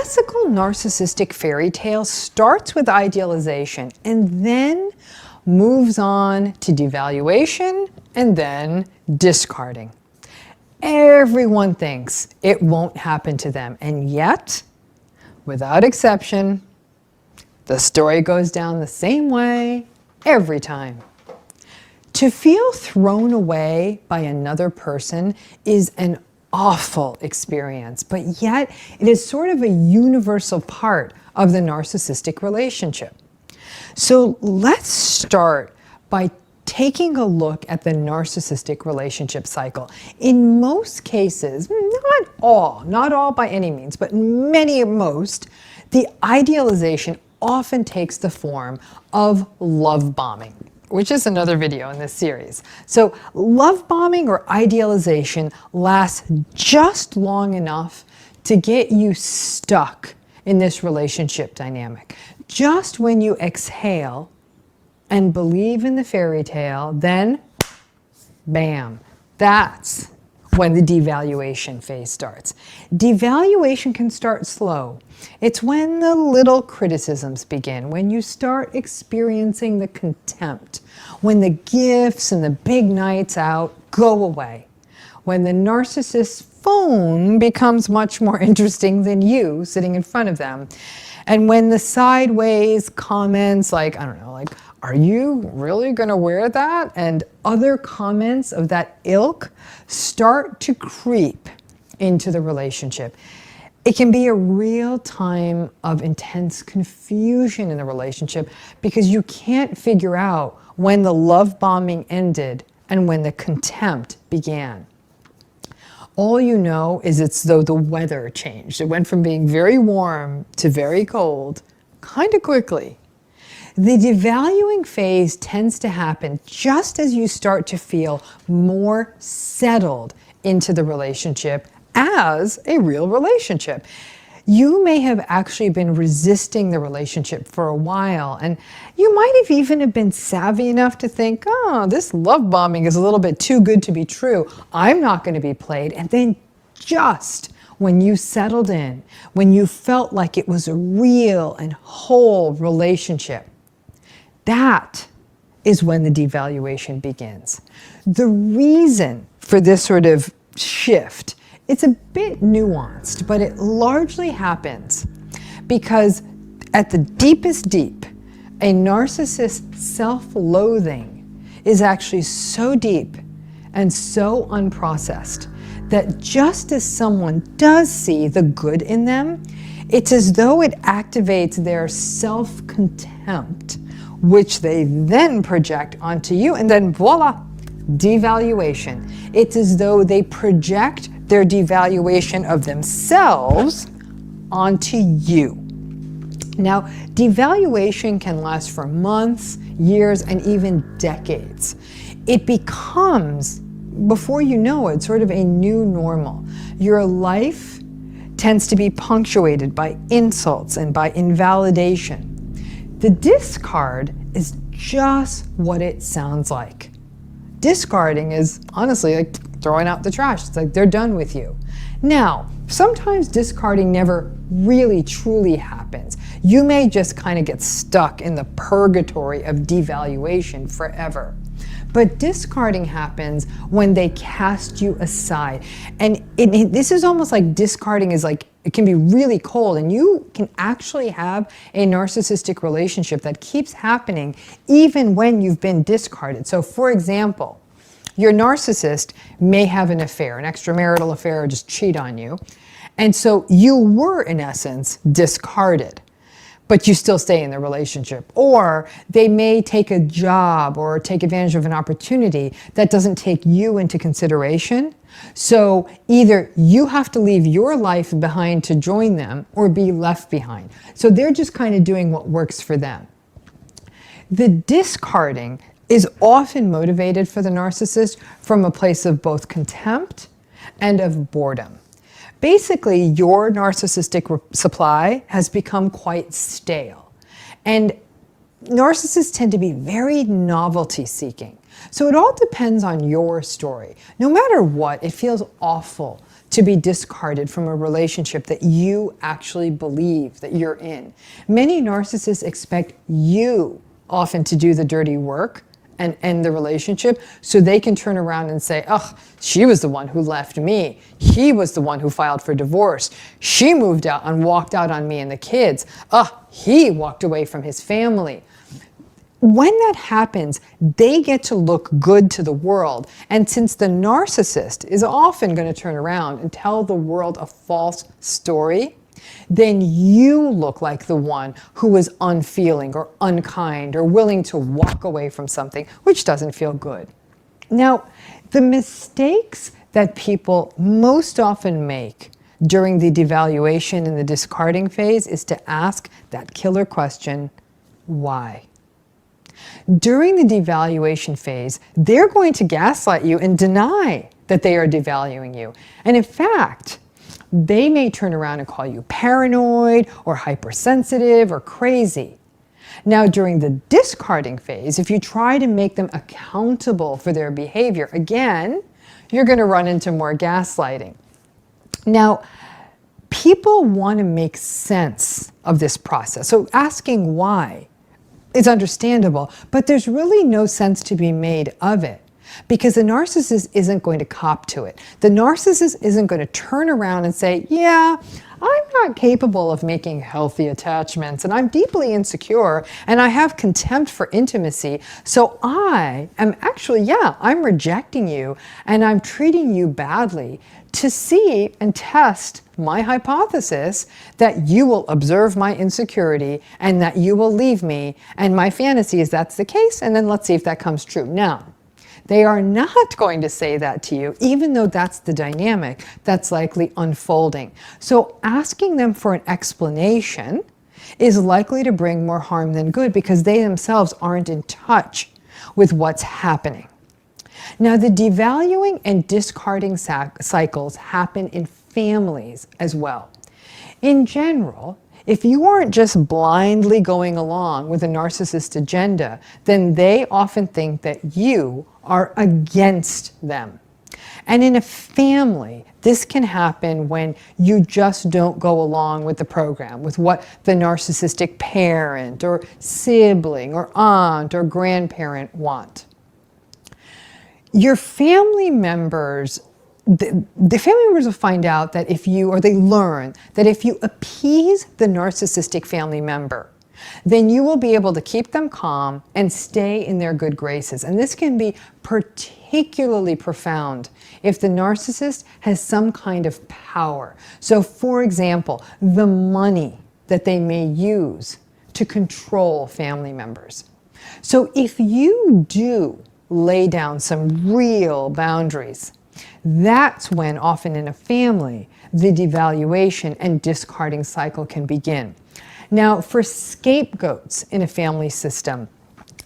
classical narcissistic fairy tale starts with idealization and then moves on to devaluation and then discarding. Everyone thinks it won't happen to them, and yet, without exception, the story goes down the same way every time. To feel thrown away by another person is an awful experience, but yet it is sort of a universal part of the narcissistic relationship. So let's start by taking a look at the narcissistic relationship cycle. In most cases, not all by any means, but most, the idealization often takes the form of love bombing, which is another video in this series. So love bombing or idealization lasts just long enough to get you stuck in this relationship dynamic. Just when you exhale and believe in the fairy tale, then bam, that's when the devaluation phase starts. Devaluation can start slow. It's when the little criticisms begin, when you start experiencing the contempt, when the gifts and the big nights out go away, when the narcissist's phone becomes much more interesting than you sitting in front of them, and when the sideways comments like, are you really going to wear that? And other comments of that ilk start to creep into the relationship. It can be a real time of intense confusion in the relationship because you can't figure out when the love bombing ended and when the contempt began. All you know is it's though the weather changed. It went from being very warm to very cold kind of quickly. The devaluing phase tends to happen just as you start to feel more settled into the relationship as a real relationship. You may have actually been resisting the relationship for a while, and you might have even been savvy enough to think, oh, this love bombing is a little bit too good to be true. I'm not going to be played. And then just when you settled in, when you felt like it was a real and whole relationship, that is when the devaluation begins. The reason for this sort of shift, it's a bit nuanced, but it largely happens because at the deepest deep, a narcissist's self-loathing is actually so deep and so unprocessed that just as someone does see the good in them, it's as though it activates their self-contempt, which they then project onto you, and then voila, devaluation. It's as though they project their devaluation of themselves onto you. Now, devaluation can last for months, years, and even decades. It becomes, before you know it, sort of a new normal. Your life tends to be punctuated by insults and by invalidation. The discard is just what it sounds like. Discarding is honestly like throwing out the trash. It's like they're done with you. Now, sometimes discarding never really truly happens. You may just kind of get stuck in the purgatory of devaluation forever. But discarding happens when they cast you aside. And this is almost like discarding is like, it can be really cold, and you can actually have a narcissistic relationship that keeps happening even when you've been discarded. So for example, your narcissist may have an affair, an extramarital affair, or just cheat on you. And so you were, in essence, discarded, but you still stay in the relationship. Or they may take a job or take advantage of an opportunity that doesn't take you into consideration. So either you have to leave your life behind to join them or be left behind. So they're just kind of doing what works for them. The discarding is often motivated for the narcissist from a place of both contempt and of boredom. Basically, your narcissistic supply has become quite stale. And narcissists tend to be very novelty seeking. So it all depends on your story. No matter what, it feels awful to be discarded from a relationship that you actually believe that you're in. Many narcissists expect you often to do the dirty work and end the relationship so they can turn around and say, oh, she was the one who left me. He was the one who filed for divorce. She moved out and walked out on me and the kids. Oh, he walked away from his family. When that happens, they get to look good to the world. And since the narcissist is often going to turn around and tell the world a false story, then you look like the one who is unfeeling or unkind or willing to walk away from something which doesn't feel good. Now, the mistakes that people most often make during the devaluation and the discarding phase is to ask that killer question, why? During the devaluation phase, they're going to gaslight you and deny that they are devaluing you. And in fact, they may turn around and call you paranoid or hypersensitive or crazy. Now, during the discarding phase, if you try to make them accountable for their behavior, again, you're going to run into more gaslighting. Now, people want to make sense of this process. So asking why is understandable, but there's really no sense to be made of it. Because the narcissist isn't going to cop to it. The narcissist isn't going to turn around and say, yeah, I'm not capable of making healthy attachments, and I'm deeply insecure, and I have contempt for intimacy, so I am actually, I'm rejecting you, and I'm treating you badly to see and test my hypothesis that you will observe my insecurity and that you will leave me, and my fantasy is that's the case, and then let's see if that comes true. Now, they are not going to say that to you, even though that's the dynamic that's likely unfolding. So asking them for an explanation is likely to bring more harm than good because they themselves aren't in touch with what's happening. Now, the devaluing and discarding cycles happen in families as well. In general, if you aren't just blindly going along with a narcissist agenda, then they often think that you are against them. And in a family, this can happen when you just don't go along with the program, with what the narcissistic parent or sibling or aunt or grandparent want. Your family members, the family members will find out that they learn that if you appease the narcissistic family member, then you will be able to keep them calm and stay in their good graces. And this can be particularly profound if the narcissist has some kind of power. So, for example, the money that they may use to control family members. So if you do lay down some real boundaries, that's when often in a family, the devaluation and discarding cycle can begin. Now, for scapegoats in a family system,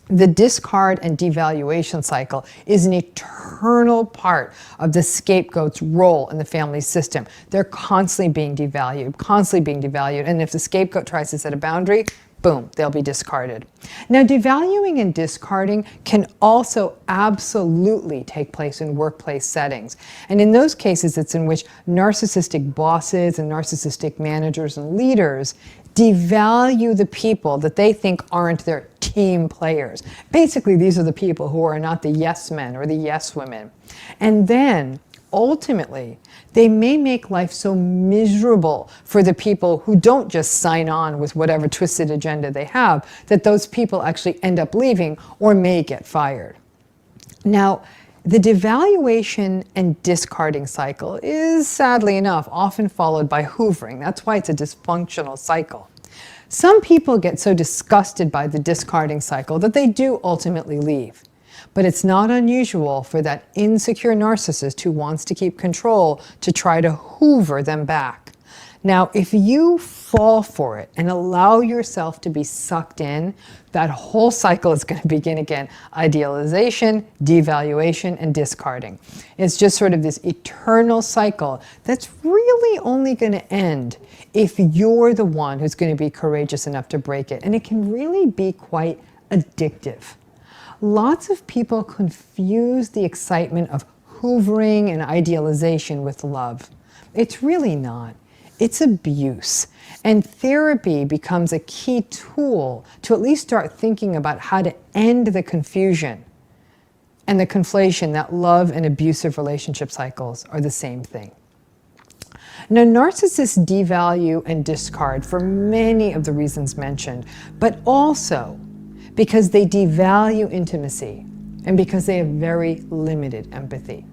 the discard and devaluation cycle is an eternal part of the scapegoat's role in the family system. They're constantly being devalued, and if the scapegoat tries to set a boundary, boom, they'll be discarded. Now, devaluing and discarding can also absolutely take place in workplace settings. And in those cases, it's in which narcissistic bosses and narcissistic managers and leaders devalue the people that they think aren't their team players. Basically, these are the people who are not the yes men or the yes women. And then, ultimately, they may make life so miserable for the people who don't just sign on with whatever twisted agenda they have, that those people actually end up leaving or may get fired. Now, the devaluation and discarding cycle is, sadly enough, often followed by hoovering. That's why it's a dysfunctional cycle. Some people get so disgusted by the discarding cycle that they do ultimately leave. But it's not unusual for that insecure narcissist who wants to keep control to try to hoover them back. Now, if you fall for it and allow yourself to be sucked in, that whole cycle is going to begin again. Idealization, devaluation, and discarding. It's just sort of this eternal cycle that's really only going to end if you're the one who's going to be courageous enough to break it. And it can really be quite addictive. Lots of people confuse the excitement of hoovering and idealization with love. It's really not. It's abuse. And therapy becomes a key tool to at least start thinking about how to end the confusion and the conflation that love and abusive relationship cycles are the same thing. Now, narcissists devalue and discard for many of the reasons mentioned, but also because they devalue intimacy and because they have very limited empathy.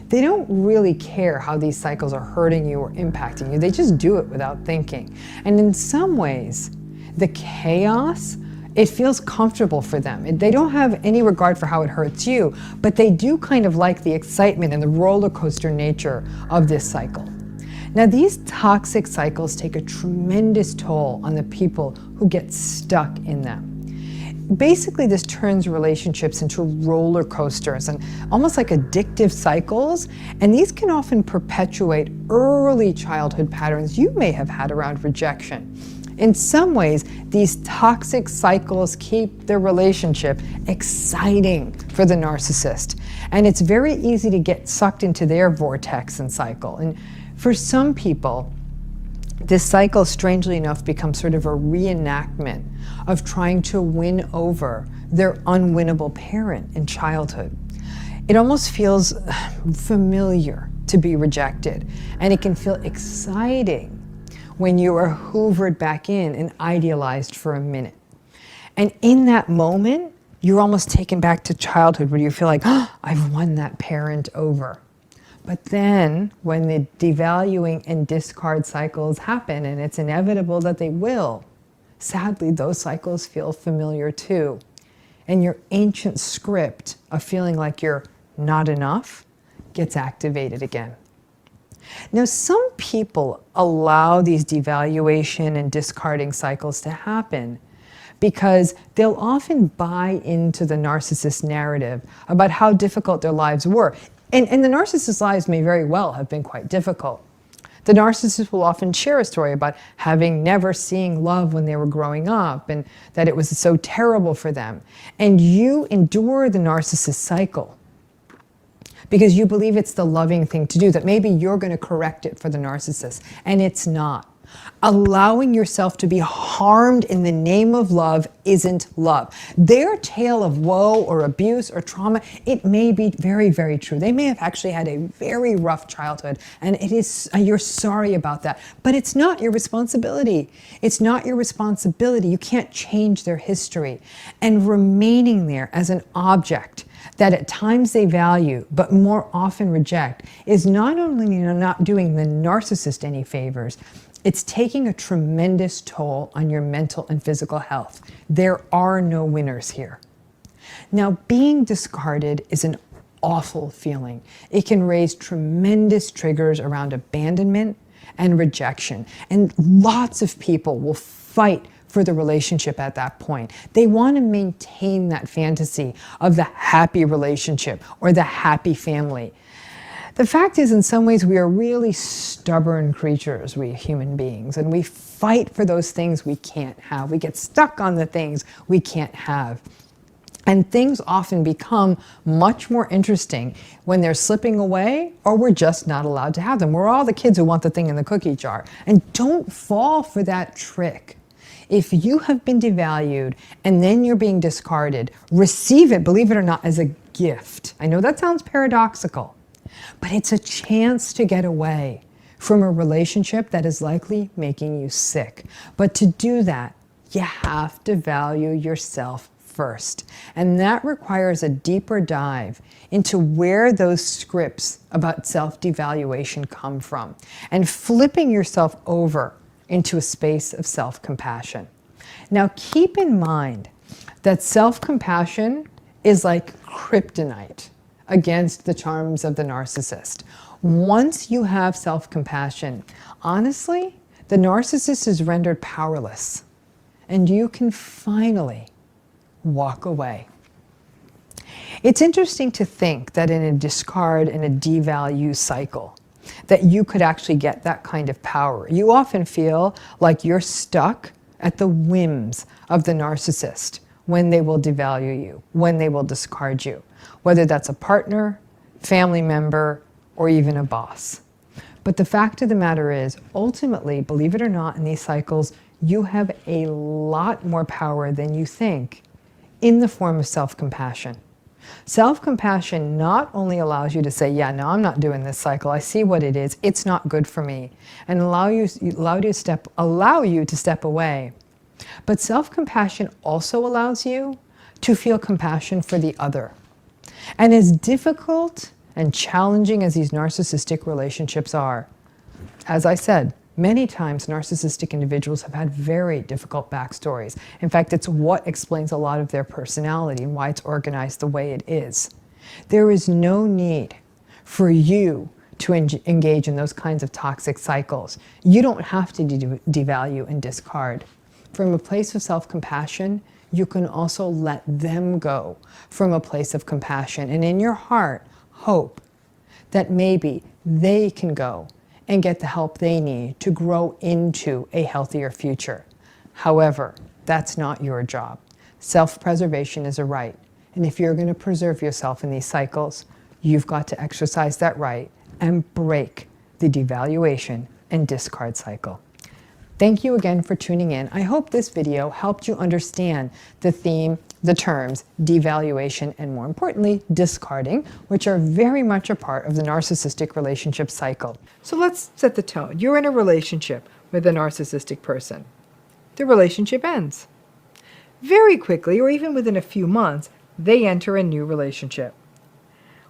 They don't really care how these cycles are hurting you or impacting you. They just do it without thinking. And in some ways, the chaos, it feels comfortable for them. They don't have any regard for how it hurts you, but they do kind of like the excitement and the roller coaster nature of this cycle. Now, these toxic cycles take a tremendous toll on the people who get stuck in them. Basically, this turns relationships into roller coasters and almost like addictive cycles, and these can often perpetuate early childhood patterns you may have had around rejection. In some ways, these toxic cycles keep the relationship exciting for the narcissist, and it's very easy to get sucked into their vortex and cycle. And for some people, this cycle, strangely enough, becomes sort of a reenactment of trying to win over their unwinnable parent in childhood. It almost feels familiar to be rejected, and it can feel exciting when you are hoovered back in and idealized for a minute. And in that moment, you're almost taken back to childhood where you feel like, oh, I've won that parent over. But then when the devaluing and discard cycles happen, and it's inevitable that they will, sadly, those cycles feel familiar too. And your ancient script of feeling like you're not enough gets activated again. Now, some people allow these devaluation and discarding cycles to happen because they'll often buy into the narcissist narrative about how difficult their lives were. And the narcissist's lives may very well have been quite difficult. The narcissist will often share a story about having never seen love when they were growing up and that it was so terrible for them. And you endure the narcissist cycle because you believe it's the loving thing to do, that maybe you're going to correct it for the narcissist, and it's not. Allowing yourself to be harmed in the name of love isn't love. Their tale of woe or abuse or trauma, it may be very, very true. They may have actually had a very rough childhood, and you're sorry about that. But it's not your responsibility. It's not your responsibility. You can't change their history. And remaining there as an object that at times they value, but more often reject, is not only not doing the narcissist any favors, it's taking a tremendous toll on your mental and physical health. There are no winners here. Now, being discarded is an awful feeling. It can raise tremendous triggers around abandonment and rejection. And lots of people will fight for the relationship at that point. They want to maintain that fantasy of the happy relationship or the happy family. The fact is, in some ways, we are really stubborn creatures, we human beings, and we fight for those things we can't have. We get stuck on the things we can't have. And things often become much more interesting when they're slipping away or we're just not allowed to have them. We're all the kids who want the thing in the cookie jar. And don't fall for that trick. If you have been devalued and then you're being discarded, receive it, believe it or not, as a gift. I know that sounds paradoxical, but it's a chance to get away from a relationship that is likely making you sick. But to do that, you have to value yourself first. And that requires a deeper dive into where those scripts about self-devaluation come from and flipping yourself over into a space of self-compassion. Now, keep in mind that self-compassion is like kryptonite against the charms of the narcissist. Once you have self-compassion, honestly, the narcissist is rendered powerless, and you can finally walk away. It's interesting to think that in a discard and a devalue cycle, that you could actually get that kind of power. You often feel like you're stuck at the whims of the narcissist when they will devalue you, when they will discard you, whether that's a partner, family member, or even a boss. But the fact of the matter is, ultimately, believe it or not, in these cycles, you have a lot more power than you think in the form of self-compassion. Self-compassion not only allows you to say, yeah, no, I'm not doing this cycle. I see what it is. It's not good for me. And allow you to step away. But self-compassion also allows you to feel compassion for the other. And as difficult and challenging as these narcissistic relationships are, as I said, many times narcissistic individuals have had very difficult backstories. In fact, it's what explains a lot of their personality and why it's organized the way it is. There is no need for you to engage in those kinds of toxic cycles. You don't have to devalue and discard. From a place of self-compassion, you can also let them go from a place of compassion, and in your heart, hope that maybe they can go and get the help they need to grow into a healthier future. However, that's not your job. Self-preservation is a right, and if you're going to preserve yourself in these cycles, you've got to exercise that right and break the devaluation and discard cycle. Thank you again for tuning in. I hope this video helped you understand the theme, the terms, devaluation, and more importantly, discarding, which are very much a part of the narcissistic relationship cycle. So let's set the tone. You're in a relationship with a narcissistic person. The relationship ends. Very quickly, or even within a few months, they enter a new relationship.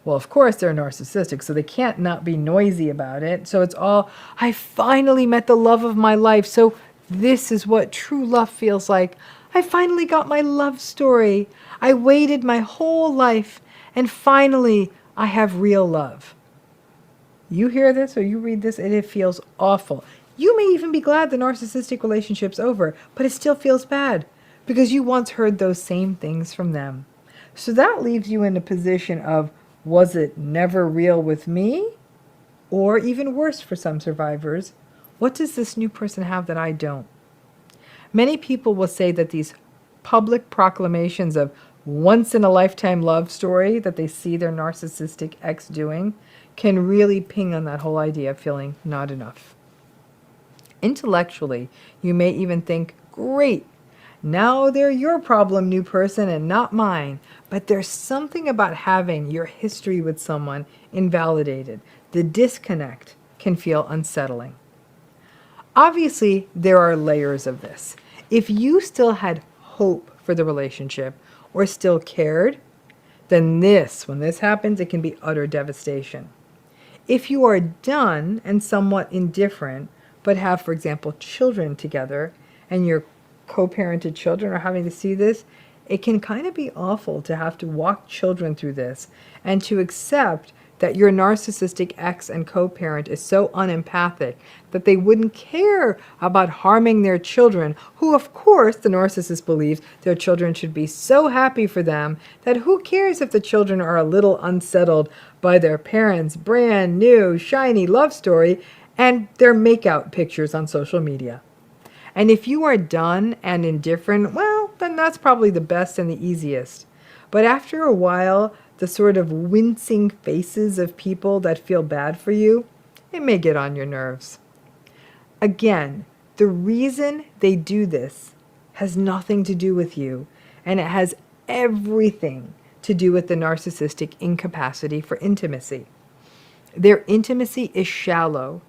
Well, of course, they're narcissistic, so they can't not be noisy about it. So it's all, I finally met the love of my life. So this is what true love feels like. I finally got my love story. I waited my whole life, and finally, I have real love. You hear this or you read this, and it feels awful. You may even be glad the narcissistic relationship's over, but it still feels bad because you once heard those same things from them. So that leaves you in a position of, was it never real with me? Or even worse for some survivors, what does this new person have that I don't? Many people will say that these public proclamations of once-in-a-lifetime love story that they see their narcissistic ex doing can really ping on that whole idea of feeling not enough. Intellectually, you may even think, great, now they're your problem, new person, and not mine. But there's something about having your history with someone invalidated. The disconnect can feel unsettling. Obviously, there are layers of this. If you still had hope for the relationship or still cared, then when this happens, it can be utter devastation. If you are done and somewhat indifferent, but have, for example, children together, and your co-parented children are having to see this, it can kind of be awful to have to walk children through this and to accept that your narcissistic ex and co-parent is so unempathic that they wouldn't care about harming their children, who of course the narcissist believes their children should be so happy for them that who cares if the children are a little unsettled by their parents' brand new shiny love story and their makeout pictures on social media. And if you are done and indifferent, well, then that's probably the best and the easiest. But after a while, the sort of wincing faces of people that feel bad for you, it may get on your nerves. Again, the reason they do this has nothing to do with you, and it has everything to do with the narcissistic incapacity for intimacy. Their intimacy is shallow,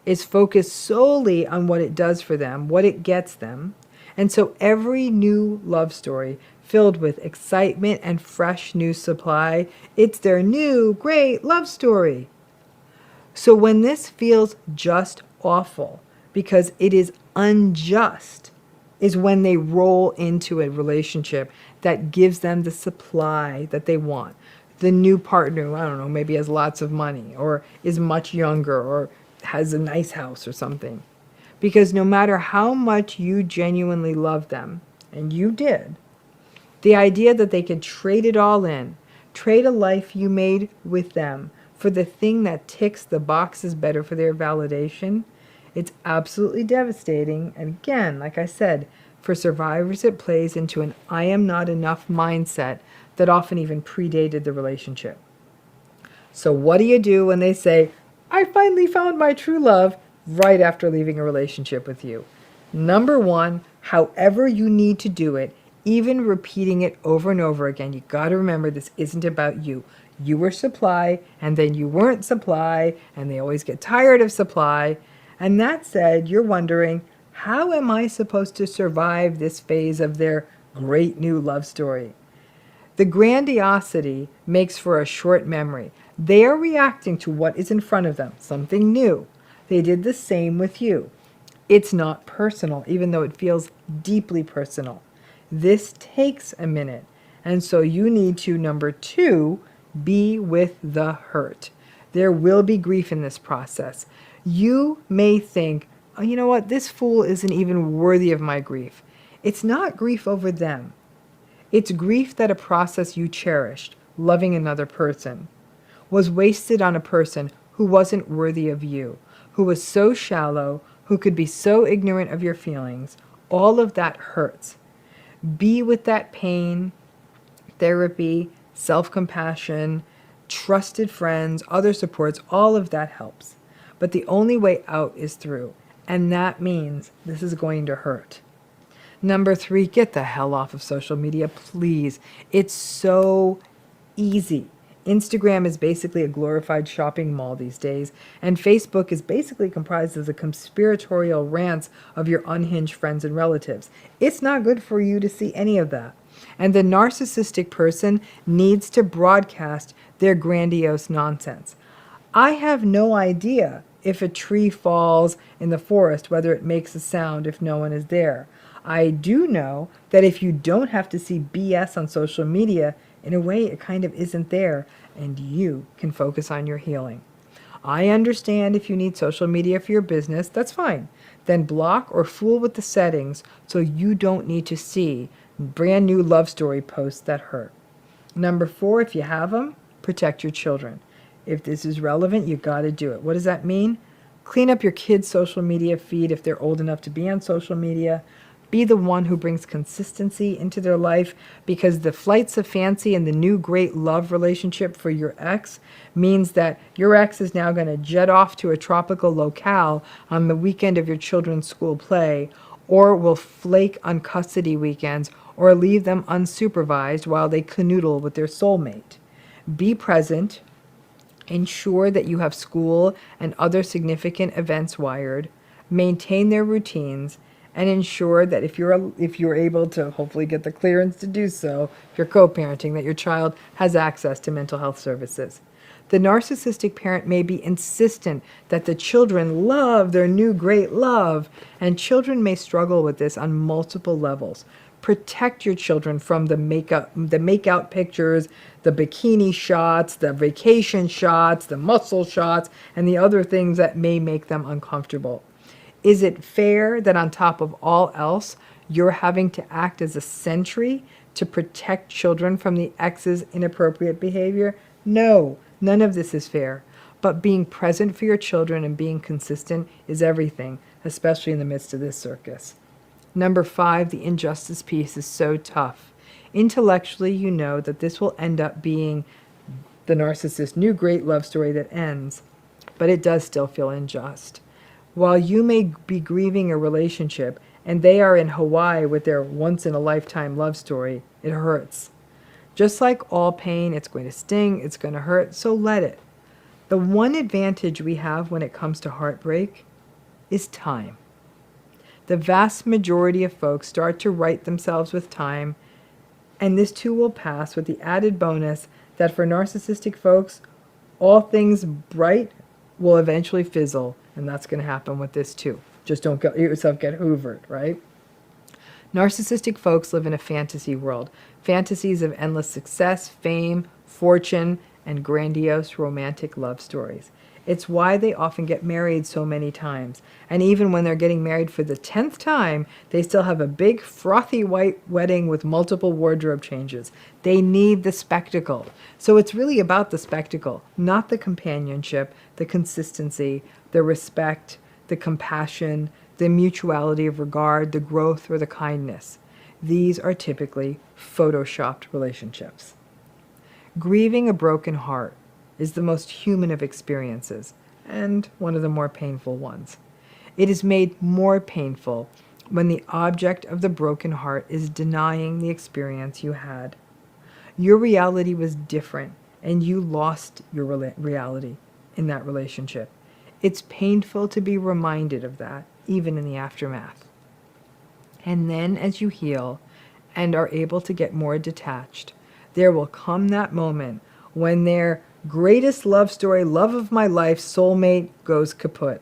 is focused solely on what it does for them, what it gets them. And so every new love story filled with excitement and fresh new supply, it's their new great love story. So when this feels just awful because it is unjust, is when they roll into a relationship that gives them the supply that they want. The new partner, I don't know, maybe has lots of money or is much younger or has a nice house or something. Because no matter how much you genuinely love them, and you did, the idea that they could trade it all in, trade a life you made with them for the thing that ticks the boxes better for their validation, it's absolutely devastating. And again, like I said, for survivors it plays into an I am not enough mindset that often even predated the relationship. So what do you do when they say, I finally found my true love right after leaving a relationship with you. Number one, however you need to do it, even repeating it over and over again, you got to remember this isn't about you. You were supply, and then you weren't supply, and they always get tired of supply. And that said, you're wondering, how am I supposed to survive this phase of their great new love story? The grandiosity makes for a short memory. They are reacting to what is in front of them, something new. They did the same with you. It's not personal, even though it feels deeply personal. This takes a minute. And so you need to, number two, be with the hurt. There will be grief in this process. You may think, oh, you know what, this fool isn't even worthy of my grief. It's not grief over them. It's grief that a process you cherished, loving another person, was wasted on a person who wasn't worthy of you, who was so shallow, who could be so ignorant of your feelings. All of that hurts. Be with that pain, therapy, self-compassion, trusted friends, other supports, all of that helps. But the only way out is through, and that means this is going to hurt. Number three, get the hell off of social media, please. It's so easy. Instagram is basically a glorified shopping mall these days, and Facebook is basically comprised of the conspiratorial rants of your unhinged friends and relatives. It's not good for you to see any of that. And the narcissistic person needs to broadcast their grandiose nonsense. I have no idea if a tree falls in the forest, whether it makes a sound if no one is there. I do know that if you don't have to see BS on social media, in a way it kind of isn't there, and you can focus on your healing. I understand if you need social media for your business, that's fine. Then block or fool with the settings so you don't need to see brand new love story posts that hurt. Number four, if you have them, protect your children. If this is relevant, you got to do it. What does that mean? Clean up your kids' social media feed if they're old enough to be on social media. Be the one who brings consistency into their life, because the flights of fancy and the new great love relationship for your ex means that your ex is now going to jet off to a tropical locale on the weekend of your children's school play, or will flake on custody weekends, or leave them unsupervised while they canoodle with their soulmate. Be present. Ensure that you have school and other significant events wired. Maintain their routines, and ensure that if you're able to hopefully get the clearance to do so, if you're co-parenting, that your child has access to mental health services. The narcissistic parent may be insistent that the children love their new great love, and children may struggle with this on multiple levels. Protect your children from the make-out pictures, the bikini shots, the vacation shots, the muscle shots, and the other things that may make them uncomfortable. Is it fair that on top of all else, you're having to act as a sentry to protect children from the ex's inappropriate behavior? No, none of this is fair. But being present for your children and being consistent is everything, especially in the midst of this circus. Number five, the injustice piece is so tough. Intellectually, you know that this will end up being the narcissist's new great love story that ends, but it does still feel unjust. While you may be grieving a relationship and they are in Hawaii with their once-in-a-lifetime love story, it hurts. Just like all pain, it's going to sting, it's going to hurt, so let it. The one advantage we have when it comes to heartbreak is time. The vast majority of folks start to right themselves with time, and this too will pass, with the added bonus that for narcissistic folks, all things bright will eventually fizzle, and that's going to happen with this too. Just don't let yourself get hoovered, right? Narcissistic folks live in a fantasy world, fantasies of endless success, fame, fortune, and grandiose romantic love stories. It's why they often get married so many times. And even when they're getting married for the 10th time, they still have a big frothy white wedding with multiple wardrobe changes. They need the spectacle. So it's really about the spectacle, not the companionship, the consistency, the respect, the compassion, the mutuality of regard, the growth, or the kindness. These are typically photoshopped relationships. Grieving a broken heart is the most human of experiences. and one of the more painful ones. It is made more painful when the object of the broken heart is denying the experience you had. Your reality was different, and you lost your reality in that relationship. It's painful to be reminded of that, even in the aftermath. And then as you heal and are able to get more detached, there will come that moment when their greatest love story, love of my life, soulmate goes kaput.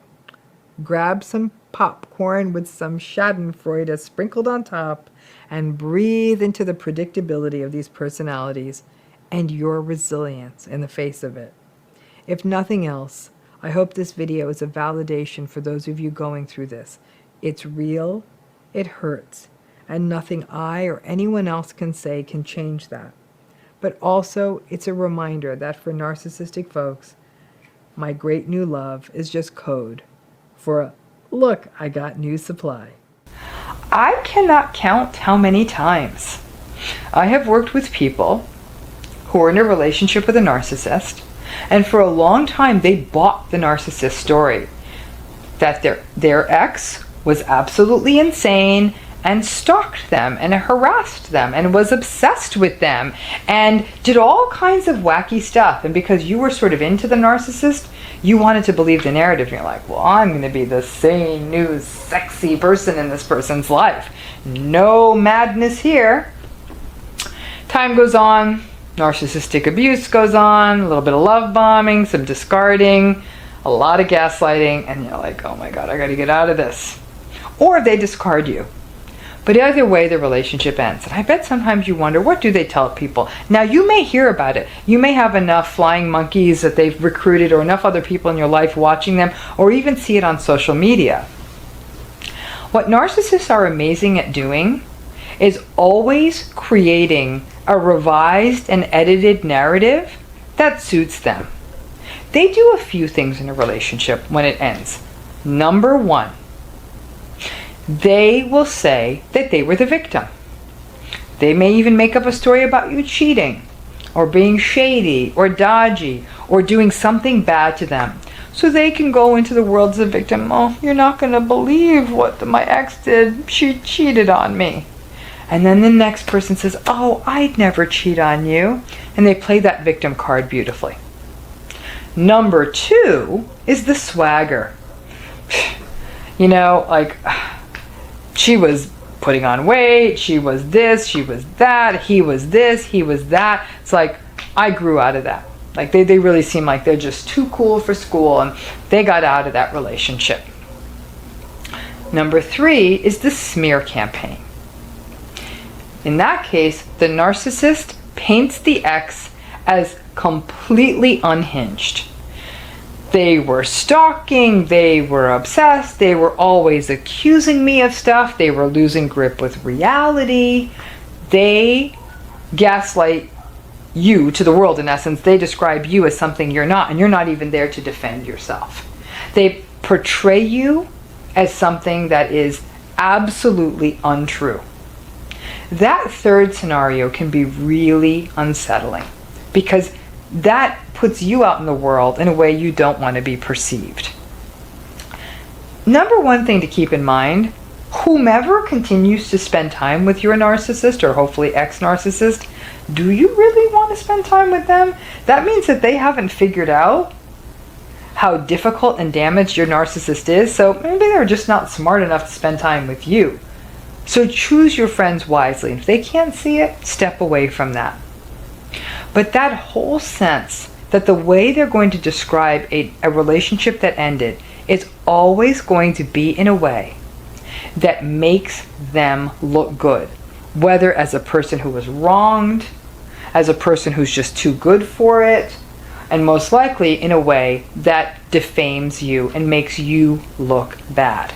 Grab some popcorn with some schadenfreude sprinkled on top and breathe into the predictability of these personalities and your resilience in the face of it. If nothing else, I hope this video is a validation for those of you going through this. It's real, it hurts, and nothing I or anyone else can say can change that. But also, it's a reminder that for narcissistic folks, my great new love is just code for a, look, I got new supply. I cannot count how many times I have worked with people who are in a relationship with a narcissist, and for a long time they bought the narcissist story. That their ex was absolutely insane and stalked them and harassed them and was obsessed with them and did all kinds of wacky stuff. And because you were sort of into the narcissist, you wanted to believe the narrative. You're like, well, I'm going to be the sane, new, sexy person in this person's life. No madness here. Time goes on, narcissistic abuse goes on, a little bit of love bombing, some discarding, a lot of gaslighting, and you're like, oh my God, I got to get out of this. Or they discard you. But either way, the relationship ends. And I bet sometimes you wonder, what do they tell people? Now, you may hear about it. You may have enough flying monkeys that they've recruited or enough other people in your life watching them, or even see it on social media. What narcissists are amazing at doing is always creating a revised and edited narrative that suits them. They do a few things in a relationship when it ends. Number one, they will say that they were the victim. They may even make up a story about you cheating or being shady or dodgy or doing something bad to them, so they can go into the world as a victim. Oh, you're not going to believe what my ex did. She cheated on me. And then the next person says, oh, I'd never cheat on you. And they play that victim card beautifully. Number two is the swagger. You know, like, she was putting on weight, she was this, she was that, he was this, he was that. It's like, I grew out of that. Like, they really seem like they're just too cool for school, and they got out of that relationship. Number three is the smear campaign. In that case, the narcissist paints the ex as completely unhinged. They were stalking, they were obsessed, they were always accusing me of stuff, they were losing grip with reality. They gaslight you to the world, in essence. They describe you as something you're not, and you're not even there to defend yourself. They portray you as something that is absolutely untrue. That third scenario can be really unsettling, because that puts you out in the world in a way you don't want to be perceived. Number one thing to keep in mind, whomever continues to spend time with your narcissist, or hopefully ex-narcissist, do you really want to spend time with them? That means that they haven't figured out how difficult and damaged your narcissist is, so maybe they're just not smart enough to spend time with you. So choose your friends wisely. If they can't see it, step away from that. But that whole sense that the way they're going to describe a relationship that ended is always going to be in a way that makes them look good, whether as a person who was wronged, as a person who's just too good for it, and most likely in a way that defames you and makes you look bad.